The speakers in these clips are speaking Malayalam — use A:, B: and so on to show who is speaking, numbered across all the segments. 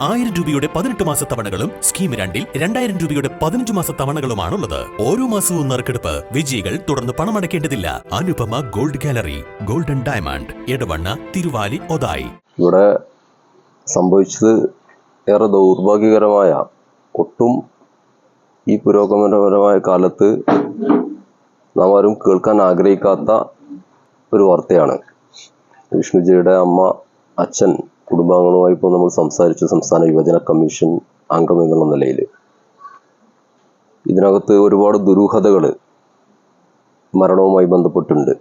A: 1000 രൂപയുടെ 18 മാസ തവണകളും സ്കീം 2-ൽ 2000 രൂപയുടെ 15 മാസ തവണകളുമാണുള്ളത്. ഓരോ മാസവും നറുക്കെടുപ്പ്. വിജയികൾ തുടർന്ന് പണമടയ്ക്കേണ്ടതില്ല. Anupama gold gallery, golden diamond, Edavanna, Thiruvali, Othayi.
B: ഇവിടെ സംഭവിച്ചത് ഏറെ ദൗർഭാഗ്യകരമായ, ഒട്ടും ഈ പുരോഗമനപരമായ കാലത്ത് നാം ആരും കേൾക്കാൻ ആഗ്രഹിക്കാത്ത ഒരു വാർത്തയാണ്. വിഷ്ണുജിയുടെ അമ്മ, അച്ഛൻ, കുടുംബാംഗങ്ങളുമായി ഇപ്പോൾ നമ്മൾ സംസാരിച്ചു. സംസ്ഥാന യുവജന കമ്മീഷൻ അംഗം എന്നുള്ള നിലയിൽ ഇതിനകത്ത് ഒരുപാട് ദുരൂഹതകൾ മരണവുമായി ബന്ധപ്പെട്ടുണ്ട്.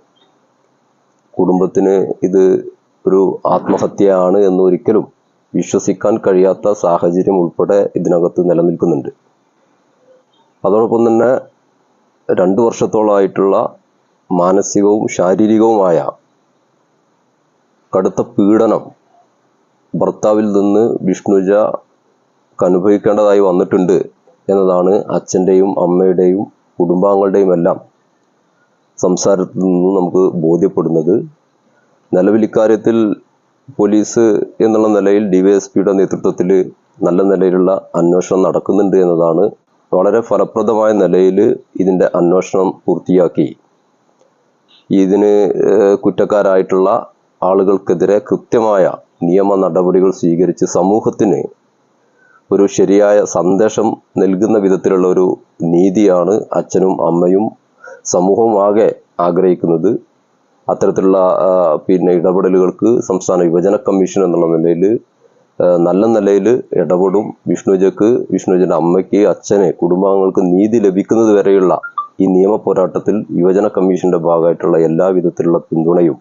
B: കുടുംബത്തിന് ഇത് ഒരു ആത്മഹത്യയാണ് എന്ന് ഒരിക്കലും വിശ്വസിക്കാൻ കഴിയാത്ത സാഹചര്യം ഉൾപ്പെടെ ഇതിനകത്ത് നിലനിൽക്കുന്നുണ്ട്. അതോടൊപ്പം തന്നെ 2 വർഷത്തോളമായിട്ടുള്ള മാനസികവും ശാരീരികവുമായ കടുത്ത പീഡനം ഭർത്താവിൽ നിന്ന് വിഷ്ണുജ അനുഭവിക്കേണ്ടതായി വന്നിട്ടുണ്ട് എന്നതാണ് അച്ഛൻ്റെയും അമ്മയുടെയും കുടുംബാംഗങ്ങളുടെയും എല്ലാം സംസാരത്തിൽ നിന്ന് നമുക്ക് ബോധ്യപ്പെടുന്നത്. നിലവിൽ ഇക്കാര്യത്തിൽ പോലീസ് എന്നുള്ള നിലയിൽ ഡിവൈഎസ്പിയുടെ നേതൃത്വത്തിൽ നല്ല നിലയിലുള്ള അന്വേഷണം നടക്കുന്നുണ്ട് എന്നതാണ്. വളരെ ഫലപ്രദമായ നിലയിൽ ഇതിൻ്റെ അന്വേഷണം പൂർത്തിയാക്കി ഇതിന് കുറ്റക്കാരായിട്ടുള്ള ആളുകൾക്കെതിരെ കൃത്യമായ നിയമ നടപടികൾ സ്വീകരിച്ച് സമൂഹത്തിന് ഒരു ശരിയായ സന്ദേശം നൽകുന്ന വിധത്തിലുള്ള ഒരു നീതിയാണ് അച്ഛനും അമ്മയും സമൂഹവും ആകെ ആഗ്രഹിക്കുന്നത്. അത്തരത്തിലുള്ള ഇടപെടലുകൾക്ക് സംസ്ഥാന യുവജന കമ്മീഷൻ എന്നുള്ള നിലയിൽ നല്ല നിലയിൽ ഇടപെടും. വിഷ്ണുജൻ്റെ അമ്മയ്ക്ക്, അച്ഛന്, കുടുംബാംഗങ്ങൾക്ക് നീതി ലഭിക്കുന്നത് വരെയുള്ള ഈ നിയമ പോരാട്ടത്തിൽ യുവജന കമ്മീഷന്റെ ഭാഗമായിട്ടുള്ള എല്ലാ വിധത്തിലുള്ള പിന്തുണയും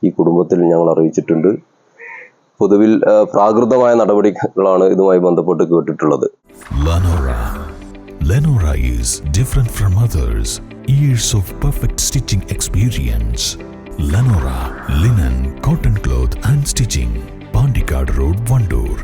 B: ഈ കുടുംബത്തിൽ ഞങ്ങൾ അറിയിച്ചിട്ടുണ്ട്. പൊതുവിൽ പ്രാകൃതമായ നടപടികളാണ് ഇതുമായി ബന്ധപ്പെട്ട് കേട്ടിട്ടുള്ളത്.
C: Lenora is different from others. Years of perfect stitching experience. Lenora linen, cotton cloth and stitching. Pandikad Road, Vandoor.